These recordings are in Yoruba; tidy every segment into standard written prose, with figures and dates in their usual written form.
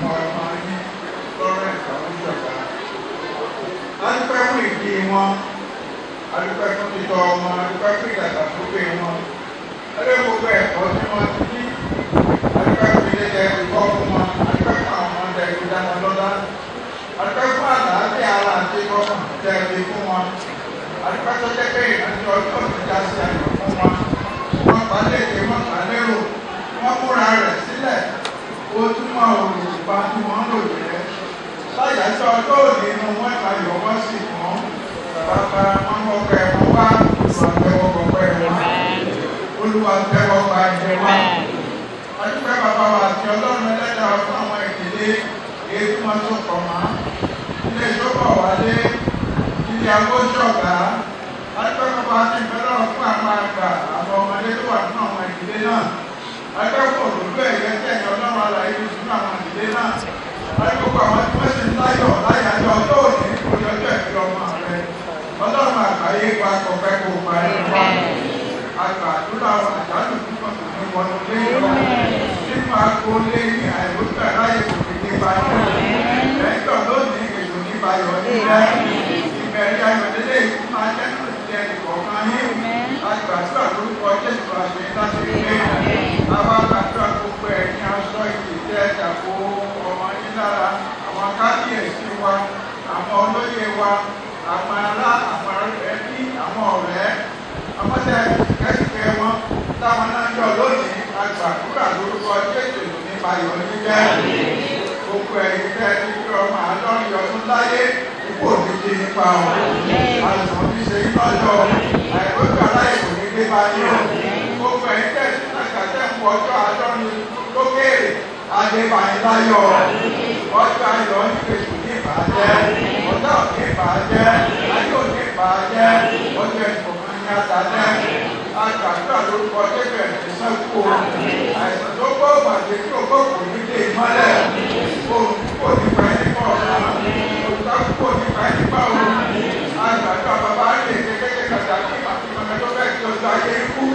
ọmọ yín lọ́rọ̀ ẹ̀ka oníjọba. Adúpẹ́ fún ìdí wọn, adúpẹ́ fún títọ́ ọmọ, adúpẹ́ fún ìdàgbàsókè wọn. Adúpẹ́ gbogbo ẹ̀kọ́ tí wọ́n ti ní, adúpẹ́ fún ilé jẹ ìkọ́ fún wọn, adúpẹ́ fún àwọn ọmọdé ìdáná lọ́dá, adúpẹ́ fún àlàáfíà ara àti ìkọ́kàn jẹ ìdí fún wọn. Adúpẹ́ tó jẹ́ pé ìrìnàjò ọjọ́ ìjà sí àyọ̀ fún wọn. Wọ́n pa léde, wọ́n pa lérò, wọ́n múra rẹ̀ sílẹ̀. Ó túmọ̀ òrùba tí wọ́n lò jẹ́. Láyàjọ́ ọjọ́ òní inú wọn ìtayọ̀ wọ́n sì mọ́. Bàbá wọn kọ̀ọ̀kọ̀ ẹ̀wọ̀n wá, Olúwa tẹ́wọ́ gba ẹ̀jẹ̀ wa. Adúpẹ́ bàbá wa àti Ọlọ́run ẹlẹ́dàá fún àwọn ìdílé èyí tí wọ́n tó kọ̀ mọ́. Ilé ìjọba wálé, ilé agbójú ọ̀gá. Adúpẹ́ bàbá àti ìfẹ́lọ́run fún àwọn àgbà, àwọn ọmọdé tó wà nínú àwọn ìdílé náà. Adúpẹ́ fún òdòdó ẹ̀yẹ tí ẹ̀yẹ Ọlọ́run alàyè tó sínú àwọn ìdílé náà. Adúpẹ́ àwọn tí wọ́n ṣe ń láyọ̀ láyàjọ́ ọjọ́ òní ọjọ́ ìfẹ́ ọmọ rẹ̀. Ọlọ́run àgbáyé wa kọ̀ọ̀fẹ́ kò parí wa. Àgbàdúrà àjálù púpọ̀ tó ní wọnú lé lọ. Nínú agboolé ní àìlóṣù aláyè kò fi ní báyọ̀. Lẹ́jọ́ lónìí ètò ní báyọ̀ nílẹ̀. Ìbẹ̀rẹ̀ ayọ̀délé ìlú máa jẹ́ nínú ìjẹ́ ìkọ̀ọ̀kan yín. Àgbàdúrà lórúkọ Jésù àṣẹ láti gbé. Àwọn àgbàdúrà gbogbo ẹ̀yìn aṣọ ìdíjẹ́ ìjàpọ̀ ọmọ yín lára. Àwọn kábíyèsí wa, àwọn olóyè wa, àwọn ará, àwọn ẹbí, àwọn ọ̀rẹ́. Àmọ́tẹ́ kẹ́sìkẹ́ wọn táwọn náà yọ lónìí àgbàdúrà lórúkọ Jésù nípa ìyọ̀ níjẹ́. Gbogbo ẹ̀yìn tẹ́ ti fi ọmọ àádọ́rin ọdún láyé ipò níje nípa ọ̀rọ̀. Àìsàn ti ṣe ìtọ́jọ́ àìkójú aláyè kò ní gbé báyé o. Gbogbo ẹ̀yìn tẹ́ ti nàkàtẹ́ ń wọ ọjọ́ àádọ́rin lókèèrè adébáyé láyọ̀. Ọjọ́ ayọ̀ ní Jésù ní ìbàjẹ́. Ọjọ́ òní ìbàjẹ́. Ayé òní ìbàjẹ́. Ọjọ́ ìfọ̀kàn ní àtàlẹ́. Àgbàdúrà lórúkọ Jésù ẹ̀sìn sẹ́kù. Àìsàn tó gbọ́ òbàdé tí ó gbọ́ kò ní lè mọ́lẹ̀. Òun kò ní pa ẹni pọ̀ ọ̀sán. Òtítọ́ kò ní pa ẹni pa òun. Àgbàdúrà bàbá rẹ̀ kékeré kàtà kí màmá tó fẹ́ kí ojú ayé kú.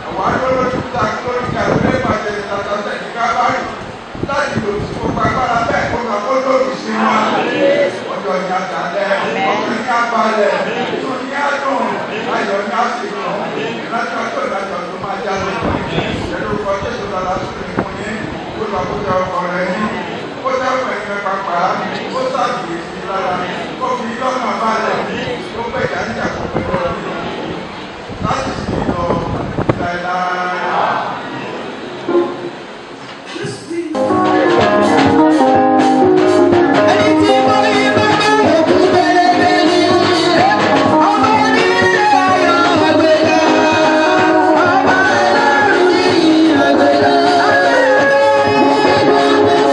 Àwọn alólójú ta kí lórí kàló lè bàjẹ́ ìtàtàtẹ̀ ní kábàárì. Láti lò sí gbogbo agbára bẹ́ẹ̀ kó nà kó lòdì sí wọn. Ọjọ́ ní àtàlẹ́, ọkùnrin ní abalẹ̀, inú ní àdùn, ayọ̀ ní àsìkò. Ìrántí ọjọ́ ìdájọ́ tó máa já lóko. Ìlórúkọ Jésù lọ́la sórí fún yín. Ó lọ kó jẹ ọkọ rẹ̀ yín. Ó dáhùn ẹ̀yìn pàpà. Ó sàbìyèsí lára. Ó fi lọ́nà balẹ̀. Ó pè já níjà kó pẹ̀lú ọdún. Láti sí lọ láéláé. Thank you.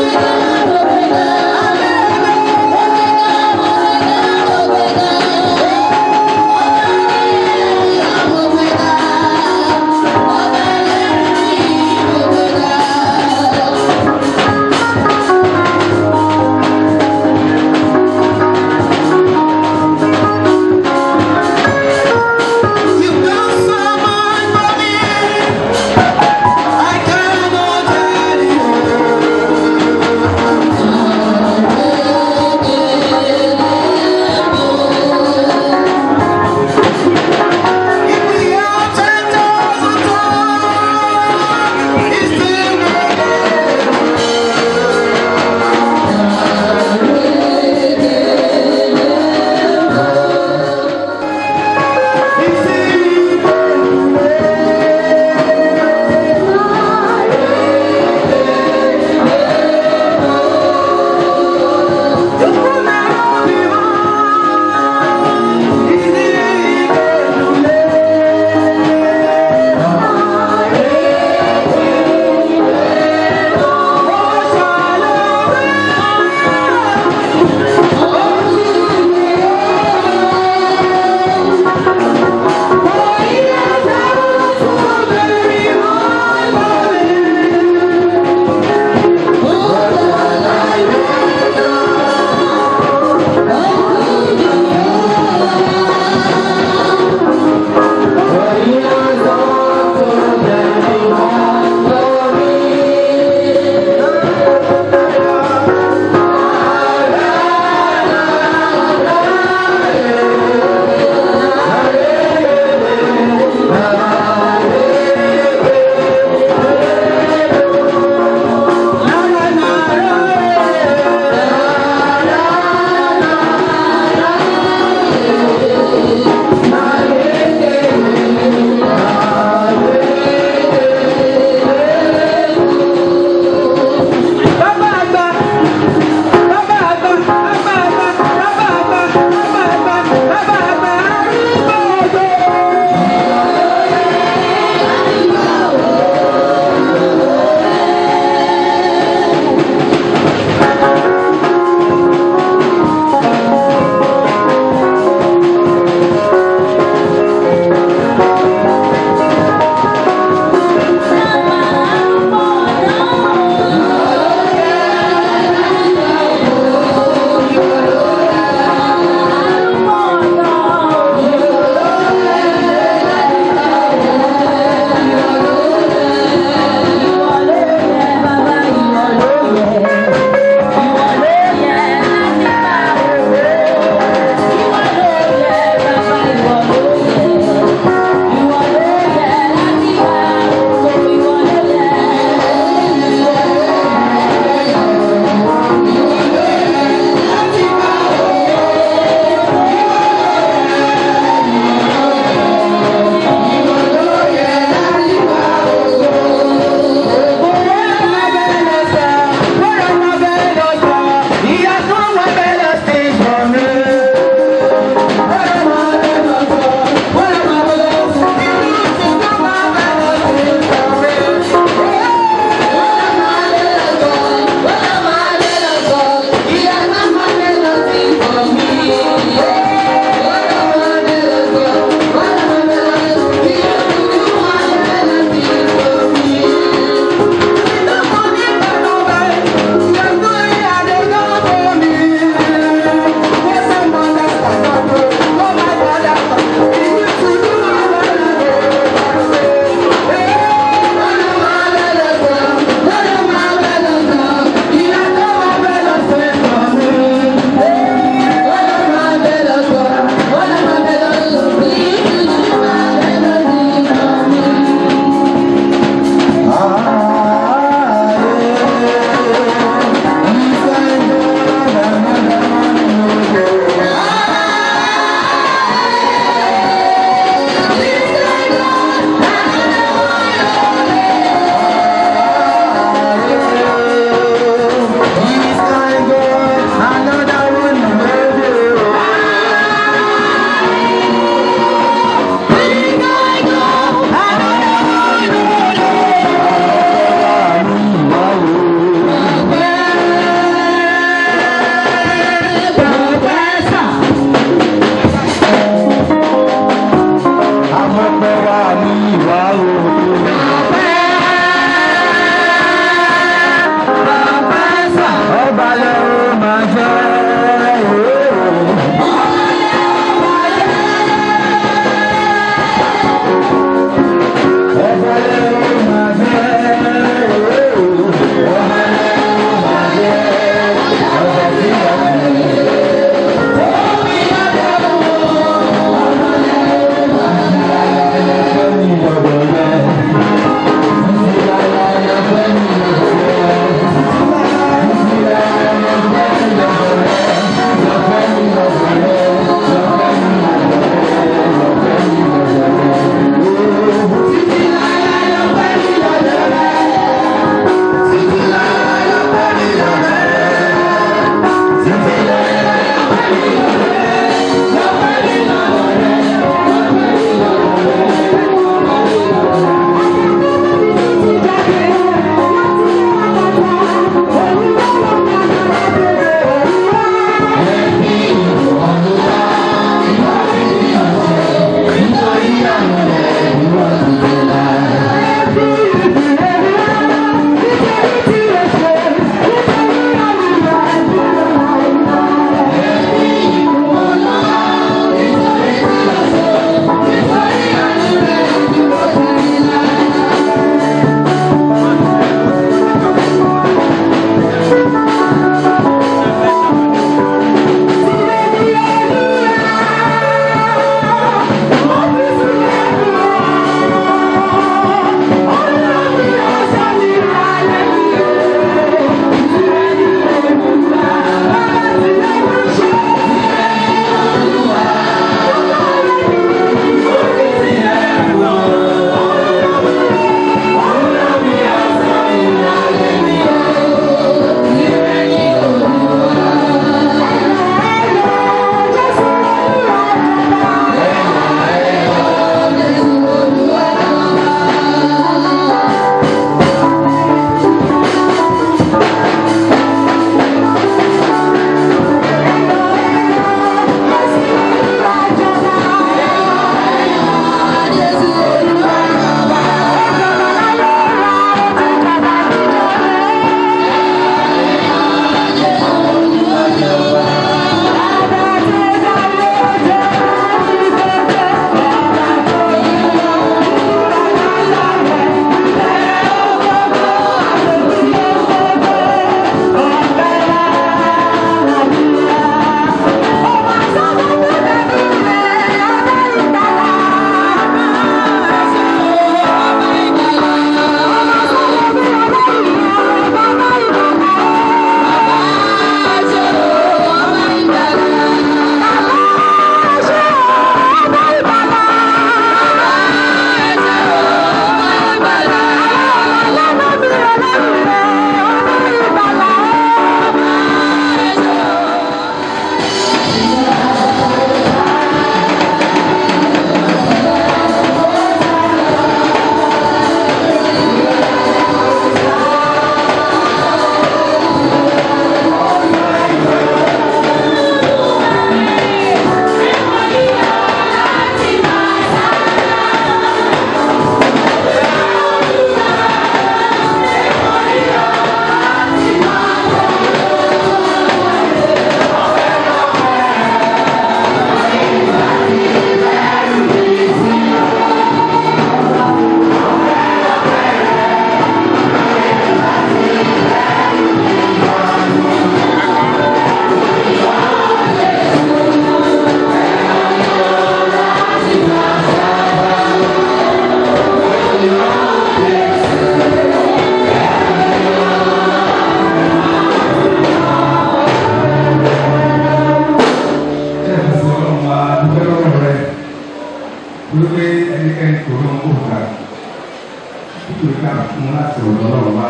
láti ọ̀dọ̀ ọlọ́run wá.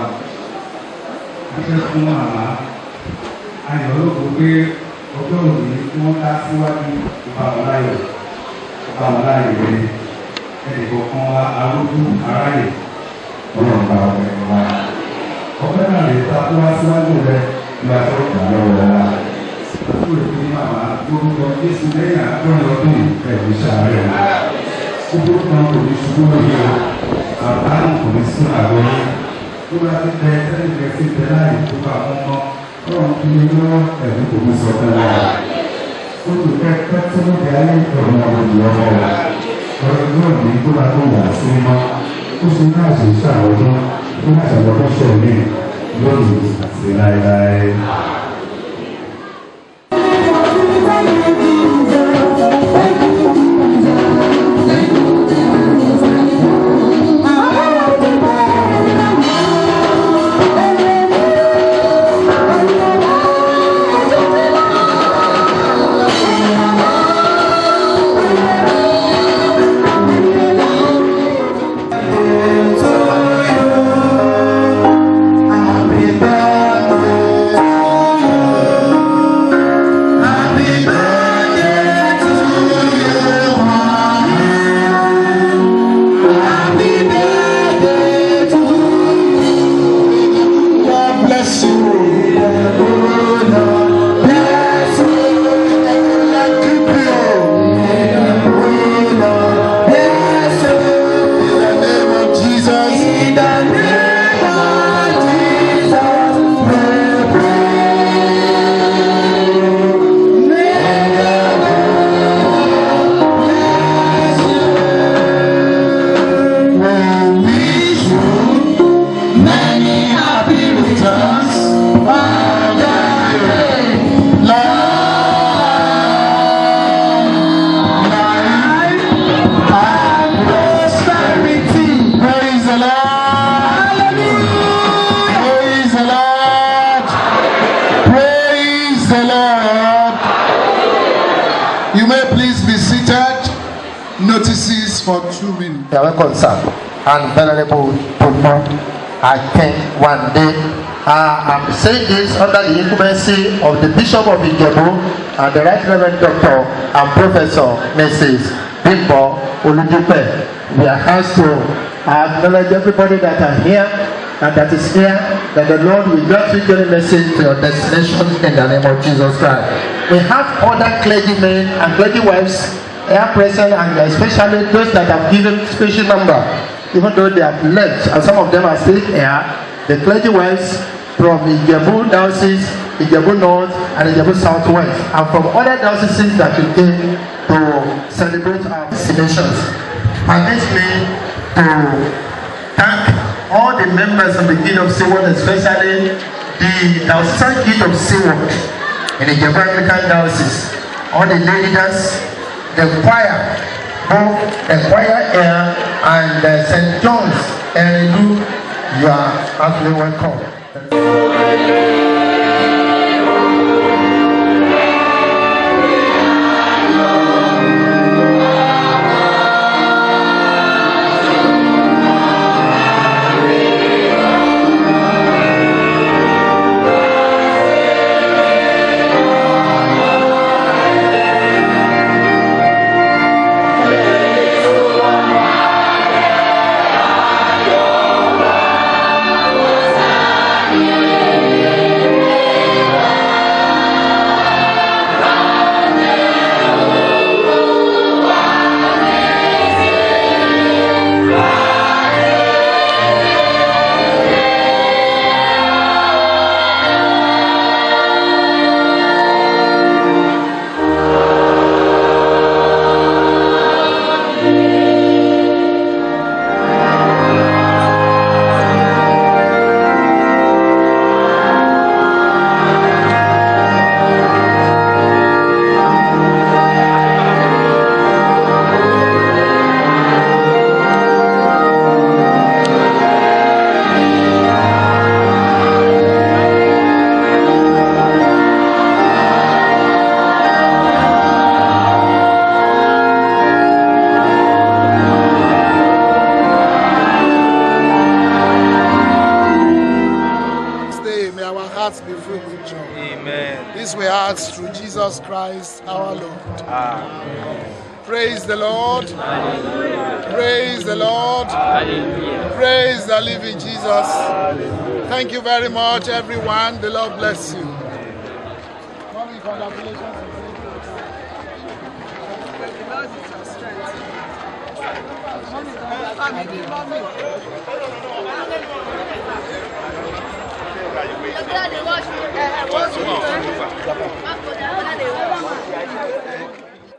Iṣẹ́ fún màmá ayọ̀ olóko pé ọjọ́ òní tí wọ́n dá síwájú ìbámuláyọ̀ rẹ̀ ẹnìkan kan wá arójú aráyè ọlọ́run bá ọ̀rẹ́ wa. Ọpẹ́ náà lè ta tó wá síwájú rẹ̀ ní aṣọ ìgbà lọ́wọ́ wa. Ó lè fi màmá lórúkọ Jésù lẹ́yìn àádọ́rin ọdún ẹ̀mí sàárẹ̀ wa. Gbogbo kan kò ní ṣubú lórí o, àbáhùn kò ní sún àgọ́ yín. Tó bá ti bẹ sẹ́yìn sí bẹ láì tó bá wọn mọ́, ọlọ́run kí ni lọ́wọ́ ẹ̀mí kò ní sọ fún wa. Ó lè fẹ́ pẹ́ tó ló di ayé ọ̀run ọ̀run ìlọ́wọ́ wa. Ọ̀rọ̀ náà ní kó bá tó wà sí mọ́. Ó ṣe náà ṣe ṣàwọ́dún, ó náà ṣàwọ́dún ṣẹ̀mí lónìí àti láéláé. You may please be seated. Notices for 2 minutes. Yàrá concern and venerable Puma Akin Wande. I'm saying this under the incumbency of the Bishop of Ijebu and the Right Reverend Doctor and Professor Mrs. Bimbo Oludupe. We are asked to acknowledge everybody that are here and that is here, that the Lord will grant you the message to your destination in the name of Jesus Christ. We have other clergymen and clergy wives here present, and especially those that have given special number, even though they have left, and some of them are still here. The clergy wives from Ijebu Diocese, Ijebu North, and Ijebu Southwest, and from other dioceses that we came to celebrate our destinations. Permit me to thank all the members of the Guild of Seaworld, especially the Diocesan Guild of Seaworld in the Ijebu Anglican Diocese, all the leaders, the choir, both the choir here and St. John's Eredu. You are heartily welcome. Yeah. Amen. This we ask through Jesus Christ our Lord. Amen. Praise the Lord. Hallelujah. Praise the Lord. Hallelujah. Praise the living Jesus. Hallelujah. Thank you very much, everyone. The Lord bless you. Mommy, congratulations. Mommy,